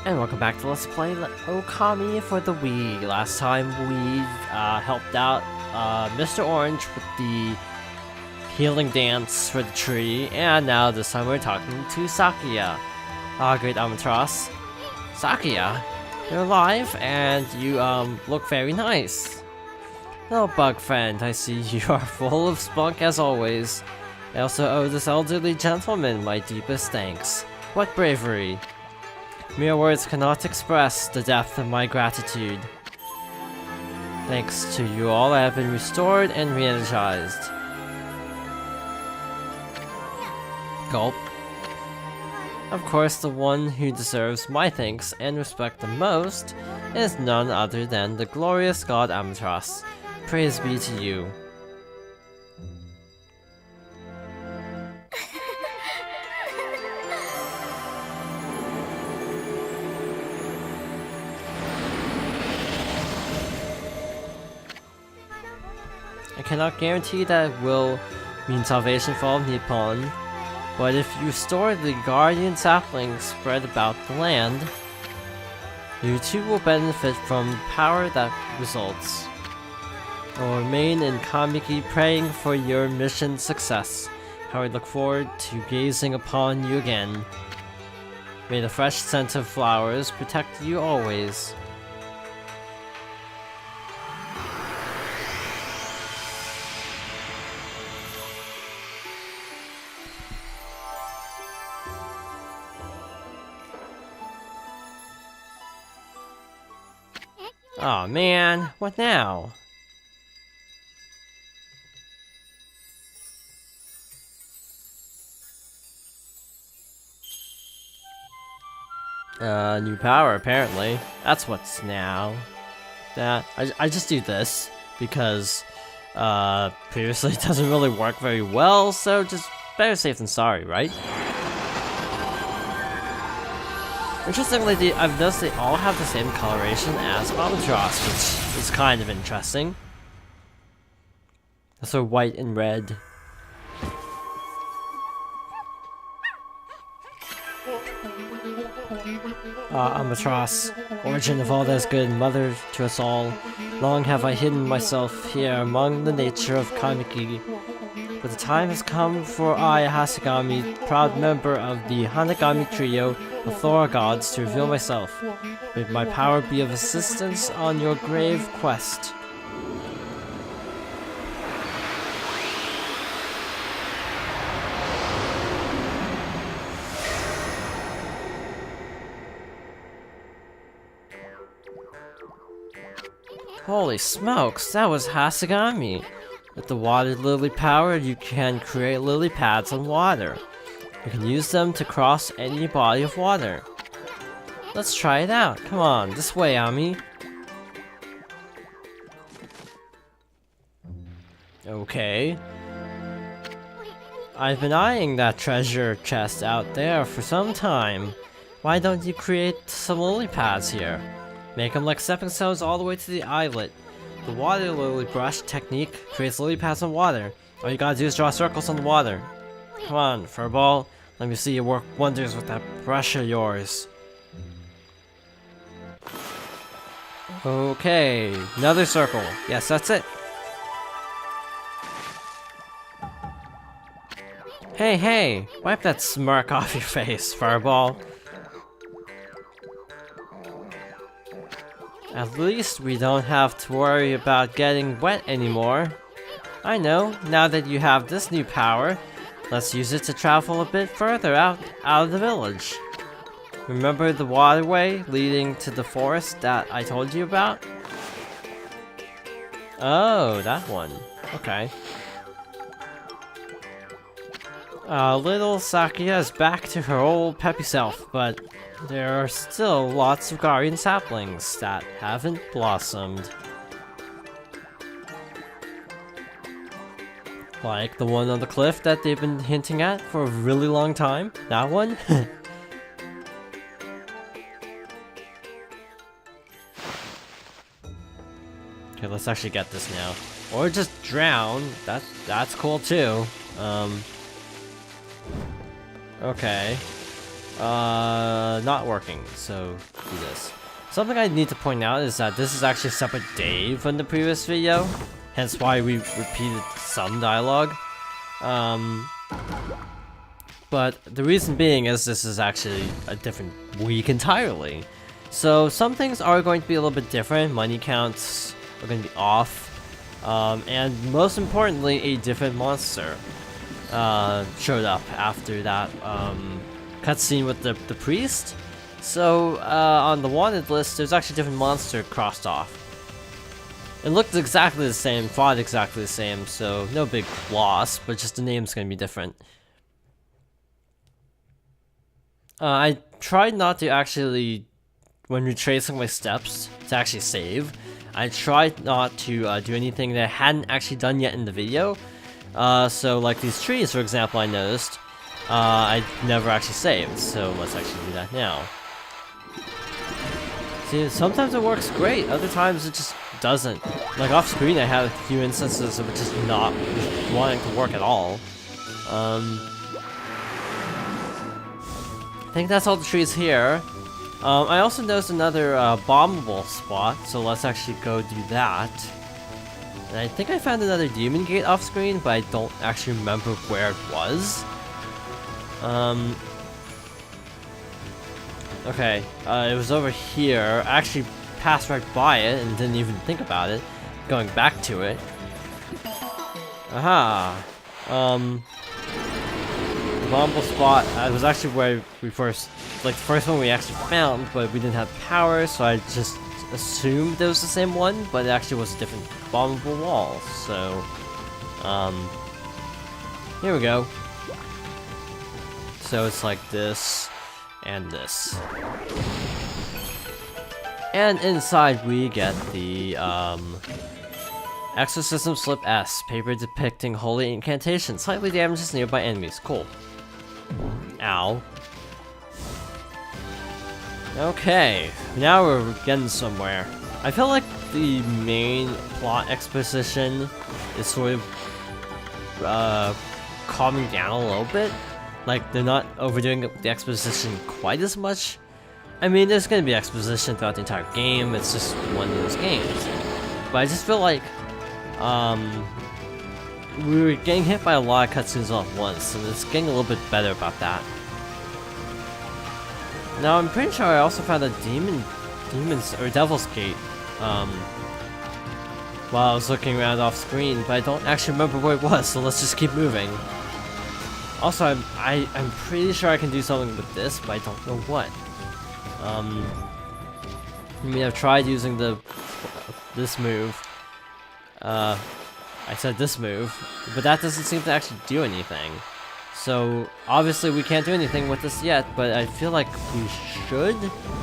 And welcome back to Let's Play Okami for the Wii. Last time we helped out Mr. Orange with the healing dance for the tree, and now this time we're talking to Sakuya. Great Amaterasu. Sakuya, you're alive and you look very nice. Hello, bug friend, I see you are full of spunk as always. I also owe this elderly gentleman my deepest thanks. What bravery! Mere words cannot express the depth of my gratitude. Thanks to you all, I have been restored and re-energized. Gulp. Of course, the one who deserves my thanks and respect the most is none other than the glorious god Amaterasu. Praise be to you. I cannot guarantee that it will mean salvation for all of Nippon, but if you restore the guardian saplings spread about the land, you too will benefit from the power that results. I will remain in Kamiki praying for your mission success. How I look forward to gazing upon you again. May the fresh scent of flowers protect you always. Aw, man, what now? New power, apparently. That's what's now. I just do this, because, previously it doesn't really work very well, so just better safe than sorry, right? Interestingly, I've noticed they all have the same coloration as Amaterasu, which is kind of interesting. So white and red. Amaterasu, origin of all that is good, mother to us all. Long have I hidden myself here among the nature of Kamiki. But the time has come for I, Hasagami, proud member of the Hanagami trio of Thora gods, to reveal myself. May my power be of assistance on your grave quest. Holy smokes, that was Hasagami! With the water lily power, you can create lily pads on water. You can use them to cross any body of water. Let's try it out. Come on, this way, Ami. Okay. I've been eyeing that treasure chest out there for some time. Why don't you create some lily pads here? Make them like stepping stones all the way to the islet. The water lily brush technique creates lily pads on water. All you gotta do is draw circles on the water. Come on, Furball. Let me see you work wonders with that brush of yours. Okay, another circle. Yes, that's it. Hey, wipe that smirk off your face, Furball. At least we don't have to worry about getting wet anymore. I know, now that you have this new power, let's use it to travel a bit further out of the village. Remember the waterway leading to the forest that I told you about? Oh, that one. Okay. Little Sakuya is back to her old peppy self, but there are still lots of guardian saplings that haven't blossomed. Like the one on the cliff that they've been hinting at for a really long time. That one? Okay, let's actually get this now. Or just drown. That's cool too. Okay. Not working, so do this. Something I need to point out is that this is actually a separate day from the previous video, hence why we repeated some dialogue. But the reason being is this is actually a different week entirely. So some things are going to be a little bit different, money counts are going to be off, and most importantly, a different monster showed up after that cutscene with the priest. So on the wanted list, there's actually a different monster crossed off. It looked exactly the same, fought exactly the same, so no big loss, but just the name's gonna be different. I tried not to actually, when retracing my steps, to actually save. I tried not to do anything that I hadn't actually done yet in the video. So like these trees, for example, I noticed, I never actually saved, so let's actually do that now. See, sometimes it works great, other times it just doesn't. Like off screen I had a few instances of it just not wanting to work at all. I think that's all the trees here. I also noticed another bombable spot, so let's actually go do that. And I think I found another demon gate off screen, but I don't actually remember where it was. Okay, it was over here. I actually passed right by it and didn't even think about it. Going back to it. Aha! The bombable spot was actually where we first, like the first one we actually found, but we didn't have power, so I just assumed it was the same one, but it actually was a different bombable wall, so, here we go. So it's like this, and this. And inside we get the, Exorcism Slip S, paper depicting holy incantation, slightly damages nearby enemies. Cool. Ow. Okay, now we're getting somewhere. I feel like the main plot exposition is sort of calming down a little bit. Like, they're not overdoing the exposition quite as much. I mean, there's gonna be exposition throughout the entire game, it's just one of those games. But I just feel like, we were getting hit by a lot of cutscenes all at once, and it's getting a little bit better about that. Now, I'm pretty sure I also found a Devil's Gate, while I was looking around off screen, but I don't actually remember where it was, so let's just keep moving. Also, I'm pretty sure I can do something with this, but I don't know what. I mean, I've tried using this move. I said this move, but that doesn't seem to actually do anything. So, obviously we can't do anything with this yet, but I feel like we should.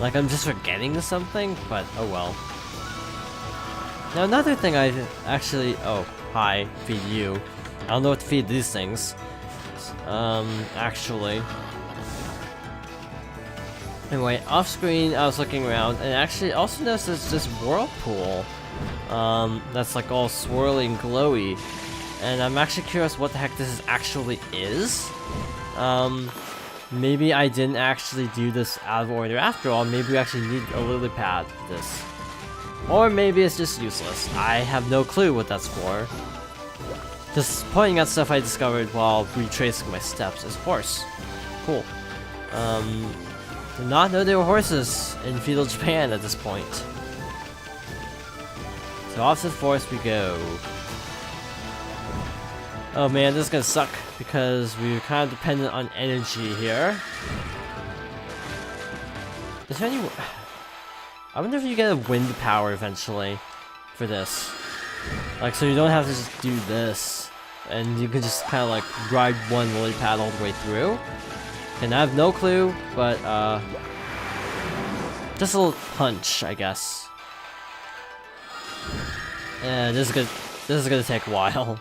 Like, I'm just forgetting something, but oh well. Now, another thing I actually... Oh, hi, feed you. I don't know what to feed these things. Actually. Anyway, off screen, I was looking around, and actually also noticed there's this whirlpool. That's like all swirly and glowy. And I'm actually curious what the heck this actually is. Maybe I didn't actually do this out of order after all. Maybe we actually need a lily pad for this. Or maybe it's just useless. I have no clue what that's for. Just pointing out stuff I discovered while retracing my steps is horse. Cool. Did not know there were horses in feudal Japan at this point. So off to the forest we go. Oh man, this is gonna suck because we're kind of dependent on energy here. Is there any... I wonder if you get a wind power eventually for this. Like, so you don't have to just do this, and you can just kind of like ride one lily pad all the way through. And I have no clue, but just a little hunch, I guess. Yeah, this is gonna take a while.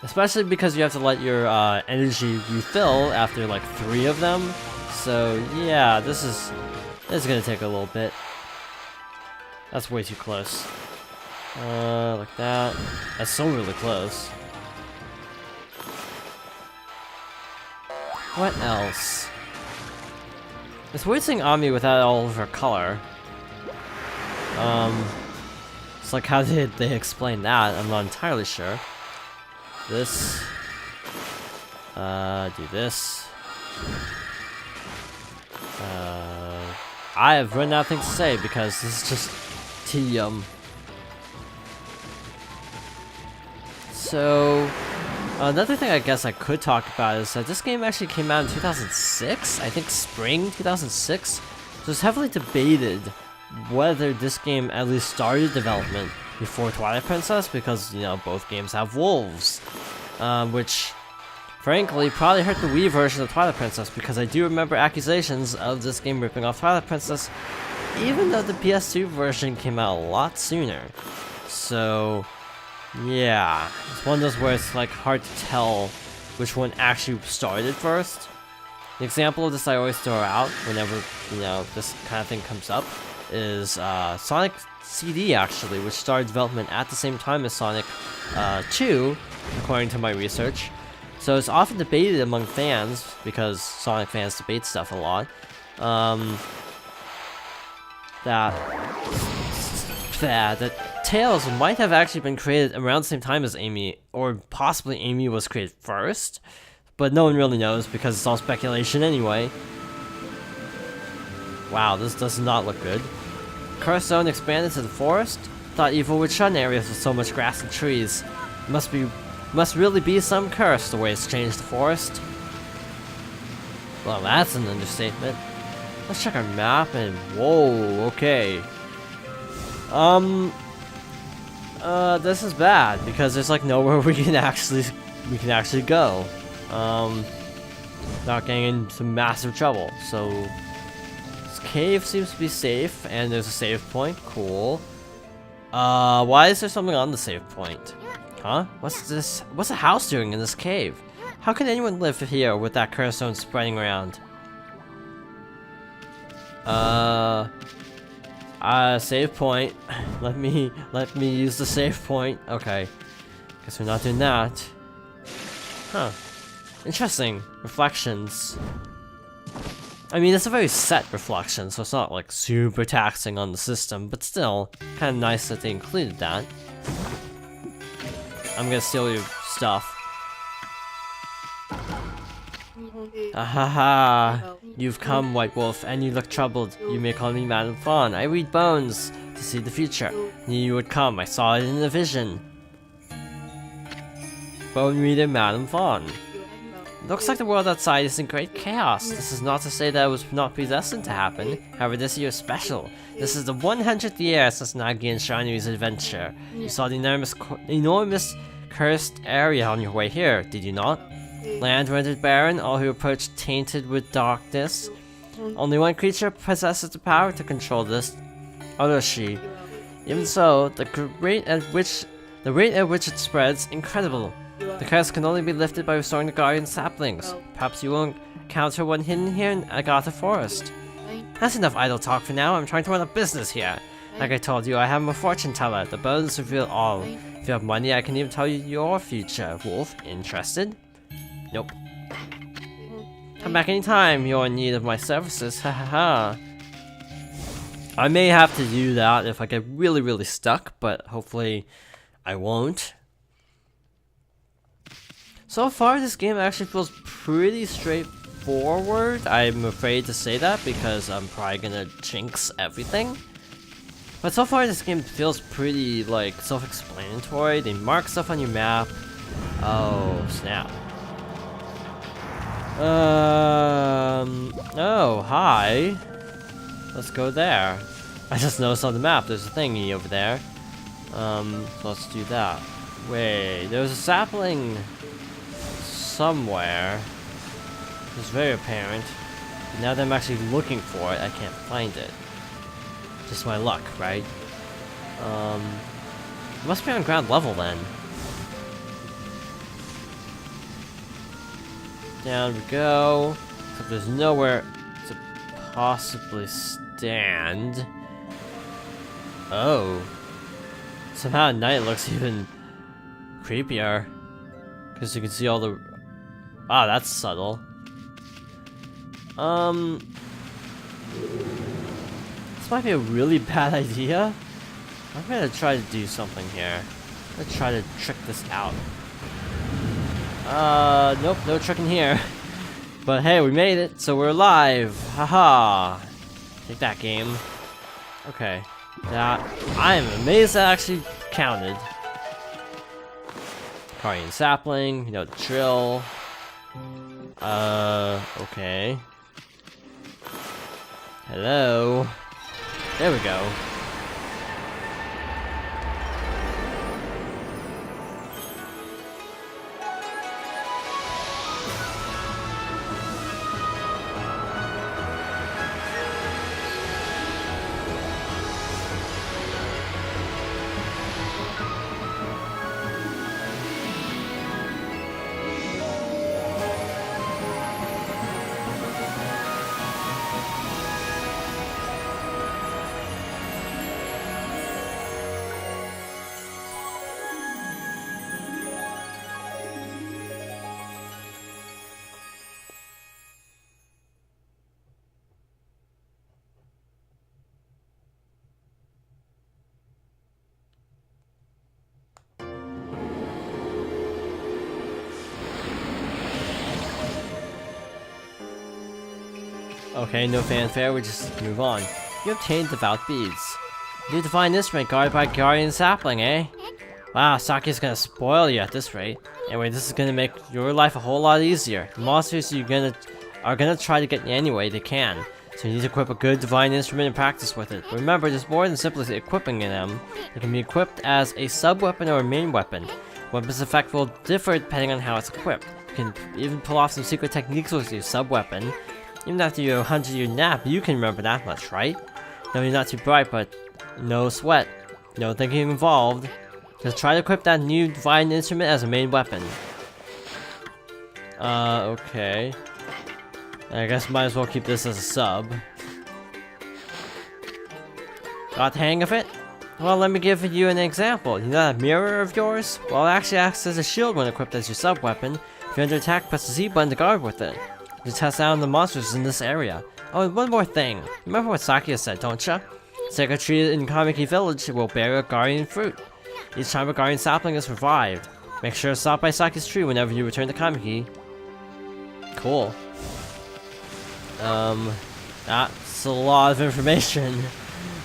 Especially because you have to let your energy refill after like 3 of them. So yeah, this is gonna take a little bit. That's way too close. Like that. That's so really close. What else? It's weird seeing Ami without all of her color. It's like, how did they explain that? I'm not entirely sure. This. Do this. I have run out of things to say because this is just tedium. So, another thing I guess I could talk about is that this game actually came out in 2006? I think spring 2006? So it's heavily debated whether this game at least started development before Twilight Princess, because, you know, both games have wolves. Which, frankly, probably hurt the Wii version of Twilight Princess, because I do remember accusations of this game ripping off Twilight Princess, even though the PS2 version came out a lot sooner. So, yeah, it's one of those where it's like hard to tell which one actually started first. The example of this I always throw out whenever, you know, this kind of thing comes up is Sonic CD, actually, which started development at the same time as Sonic 2, according to my research. So it's often debated among fans, because Sonic fans debate stuff a lot, that Tails might have actually been created around the same time as Amy, or possibly Amy was created first, but no one really knows because it's all speculation anyway. Wow, this does not look good. Cursed Zone expanded to the forest? Thought evil would shun areas with so much grass and trees. Must really be some curse the way it's changed the forest. Well, that's an understatement. Let's check our map and whoa, okay. This is bad because there's like nowhere we can actually go. Not getting into massive trouble. So this cave seems to be safe, and there's a save point. Cool. Why is there something on the save point? Huh? What's this? What's a house doing in this cave? How can anyone live here with that curse zone spreading around? Save point. Let me use the save point. Okay. Guess we're not doing that. Huh. Interesting. Reflections. I mean, it's a very set reflection, so it's not like super taxing on the system, but still, kind of nice that they included that. I'm gonna steal your stuff. Ahaha! You've come, White Wolf, and you look troubled. You may call me Madam Fawn. I read bones to see the future. Knew you would come. I saw it in a vision. Bone reader Madam Fawn. Looks like the world outside is in great chaos. This is not to say that it was not predestined to happen. However, this year is special. This is the 100th year since Nagi and Shinu's adventure. You saw the enormous cursed area on your way here, did you not? Land rendered barren, all who approach tainted with darkness. Only one creature possesses the power to control this, Orochi. Even so, the rate at which it spreads, incredible. The curse can only be lifted by restoring the guardian saplings. Perhaps you will encounter one hidden here in Agata Forest. That's enough idle talk for now. I'm trying to run a business here. Like I told you, I am a fortune teller. The bones reveal all. If you have money, I can even tell you your future. Wolf, interested? Nope. Come back anytime you're in need of my services. Ha ha ha. I may have to do that if I get really, really stuck, but hopefully I won't. So far, this game actually feels pretty straightforward. I'm afraid to say that because I'm probably gonna jinx everything. But so far, this game feels pretty, like, self-explanatory. They mark stuff on your map. Oh, snap. Oh, hi. Let's go there. I just noticed on the map there's a thingy over there. So let's do that. Wait, there's a sapling somewhere. It's very apparent. But now that I'm actually looking for it, I can't find it. Just my luck, right? It must be on ground level then. Down we go. So there's nowhere to possibly stand. Oh. Somehow at night it looks even creepier. Because you can see all the... Ah, that's subtle. This might be a really bad idea. I'm gonna try to do something here. I'm gonna try to trick this out. Nope, no tricking here. But hey, we made it, so we're alive. Haha. Take that, game. Okay. That I am amazed that actually counted. Guardian sapling, you know the drill. Okay. Hello. There we go. Okay, no fanfare, we just move on. You obtained devout beads. New divine instrument guarded by guardian sapling, eh? Wow, Sakuya's gonna spoil you at this rate. Anyway, this is gonna make your life a whole lot easier. The monsters are gonna try to get you any way they can. So you need to equip a good divine instrument and practice with it. Remember, there's more than simply equipping them. It can be equipped as a sub-weapon or a main weapon. Weapon's effect will differ depending on how it's equipped. You can even pull off some secret techniques with your sub-weapon. Even after you 100-year nap, you can remember that much, right? No, you're not too bright, but no sweat. No thinking involved. Just try to equip that new divine instrument as a main weapon. Okay. I guess might as well keep this as a sub. Got the hang of it? Well, let me give you an example. You know that mirror of yours? Well, it actually acts as a shield when equipped as your sub-weapon. If you're under attack, press the Z button to guard with it. You test out the monsters in this area. Oh, and one more thing. Remember what Sakuya said, don't ya? Sacred tree in Kamiki Village will bear a guardian fruit. Each time a guardian sapling is revived. Make sure to stop by Sakuya's tree whenever you return to Kamiki. Cool. That's a lot of information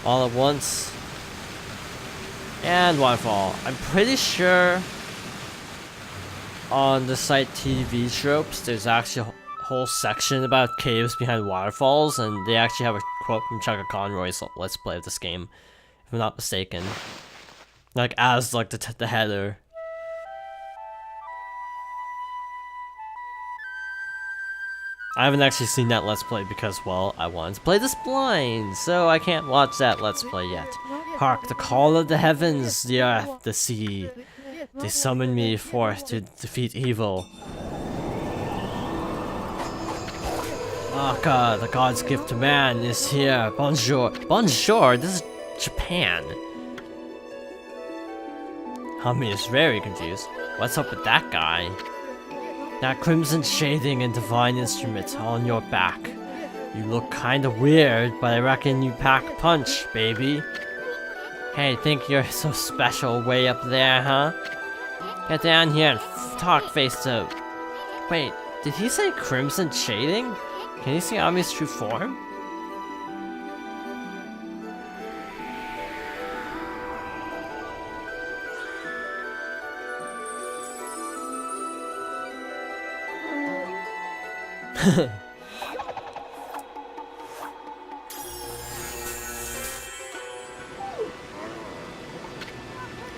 all at once. And waterfall. I'm pretty sure on the site TV Tropes, there's actually a whole section about caves behind waterfalls, and they actually have a quote from Chaka Conroy's Let's Play of this game, if I'm not mistaken. Like, as like the header. I haven't actually seen that Let's Play because, well, I wanted to play this blind, so I can't watch that Let's Play yet. Hark, the call of the heavens, the earth, the sea. They summon me forth to defeat evil. Aka, the god's gift to man, is here. Bonjour. Bonjour? This is Japan. Hami is very confused. What's up with that guy? That crimson shading and divine instrument on your back. You look kinda weird, but I reckon you pack a punch, baby. Hey, think you're so special way up there, huh? Get down here and talk face to... Wait, did he say crimson shading? Can you see Ami's true form?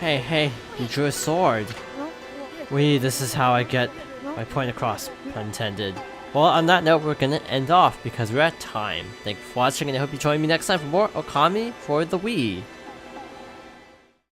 Hey, you drew a sword. This is how I get my point across, pun intended. Well, on that note, we're gonna end off because we're at time. Thank you for watching, and I hope you join me next time for more Okami for the Wii.